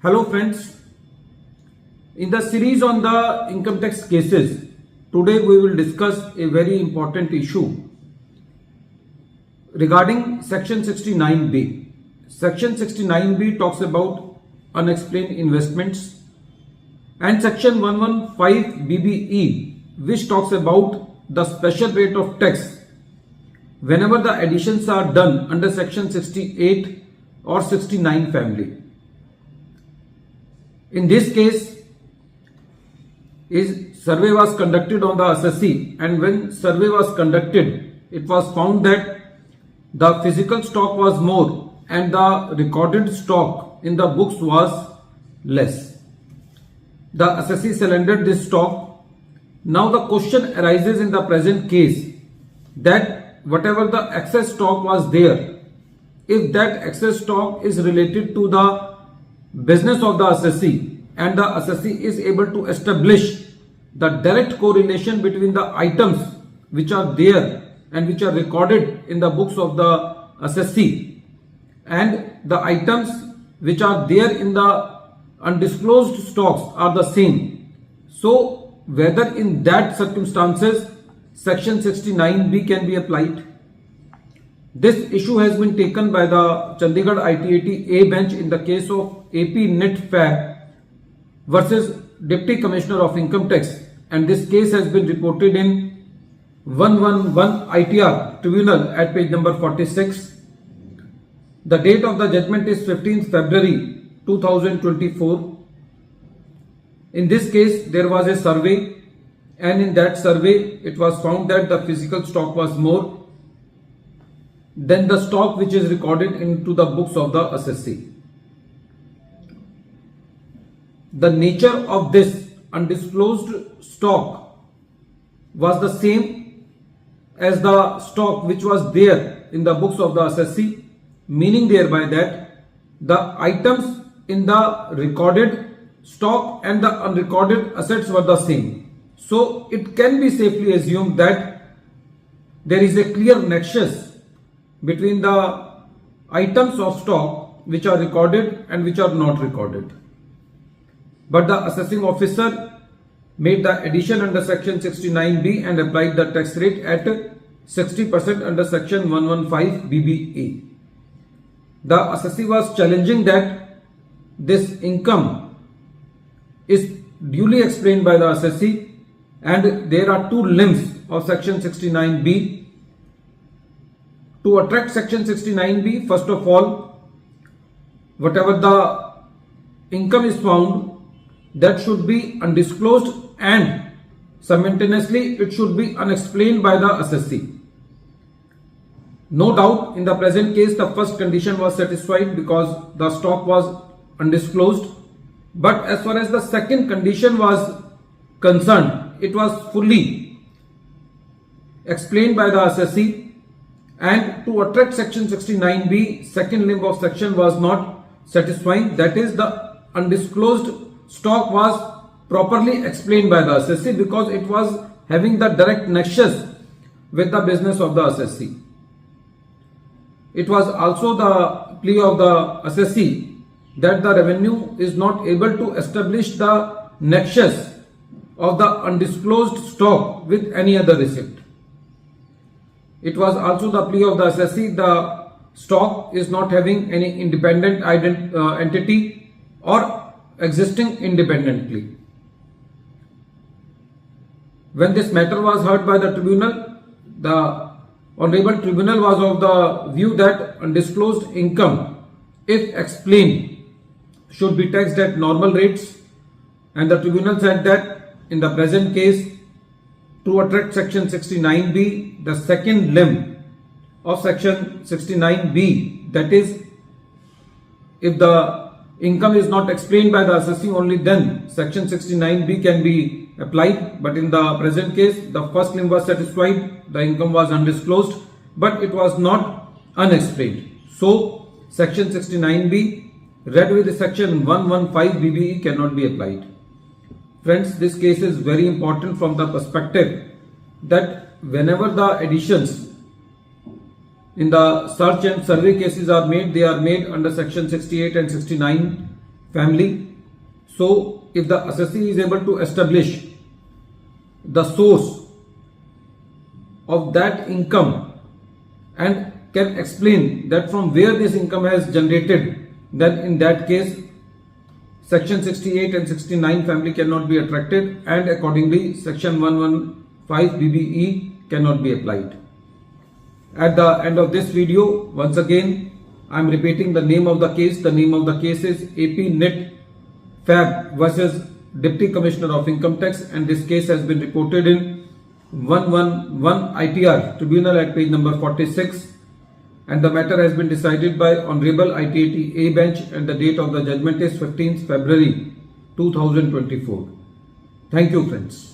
Hello friends, in the series on the income tax cases, today we will discuss a very important issue regarding section 69B. Section 69B talks about unexplained investments and section 115BBE which talks about the special rate of tax whenever the additions are done under section 68 or 69 family. In this case, survey was conducted on the assessee, and when survey was conducted, it was found that the physical stock was more and the recorded stock in the books was less. The assessee surrendered this stock. Now the question arises in the present case that whatever the excess stock was there, if that excess stock is related to the business of the assessee and the assessee is able to establish the direct correlation between the items which are there and which are recorded in the books of the assessee and the items which are there in the undisclosed stocks are the same. So whether in that circumstances section 69B can be applied. This issue has been taken by the Chandigarh ITAT A bench in the case of AP Nit Fab versus Deputy Commissioner of Income Tax, and this case has been reported in 111 ITR Tribunal at page number 46. The date of the judgment is 15th February 2024. In this case, there was a survey, and in that survey, it was found that the physical stock was more than the stock which is recorded into the books of the assessee. The nature of this undisclosed stock was the same as the stock which was there in the books of the assessee, meaning thereby that the items in the recorded stock and the unrecorded assets were the same. So it can be safely assumed that there is a clear nexus between the items of stock which are recorded and which are not recorded. But the assessing officer made the addition under section 69B and applied the tax rate at 60% under section 115BBE. The assessee was challenging that this income is duly explained by the assessee, and there are two limbs of section 69B. To attract section 69B, first of all, whatever the income is found, that should be undisclosed and simultaneously it should be unexplained by the assessee. No doubt in the present case the first condition was satisfied because the stock was undisclosed, but as far as the second condition was concerned, it was fully explained by the assessee, and to attract section 69B, second limb of section was not satisfying, that is the undisclosed stock was properly explained by the assessee because it was having the direct nexus with the business of the assessee. It was also the plea of the assessee that the revenue is not able to establish the nexus of the undisclosed stock with any other receipt. It was also the plea of the assessee the stock is not having any independent entity or existing independently. When this matter was heard by the tribunal, the Honorable Tribunal was of the view that undisclosed income, if explained, should be taxed at normal rates, and the tribunal said that in the present case, to attract section 69B, the second limb of section 69B, that is, if the income is not explained by the assessee, only then section 69B can be applied. But in the present case, the first limb was satisfied, the income was undisclosed, but it was not unexplained. So section 69B read with section 115BBE cannot be applied. Friends, this case is very important from the perspective that whenever the additions in the search and survey cases are made, they are made under section 68 and 69 family. So if the assessee is able to establish the source of that income and can explain that from where this income has generated, then in that case section 68 and 69 family cannot be attracted, and accordingly section 115 BBE cannot be applied. At the end of this video, once again I am repeating the name of the case. The name of the case is AP Nit Fab versus Deputy Commissioner of Income Tax, and this case has been reported in 111 ITR Tribunal at page number 46, and the matter has been decided by Honorable ITAT A bench, and the date of the judgment is 15th February 2024. Thank you, friends.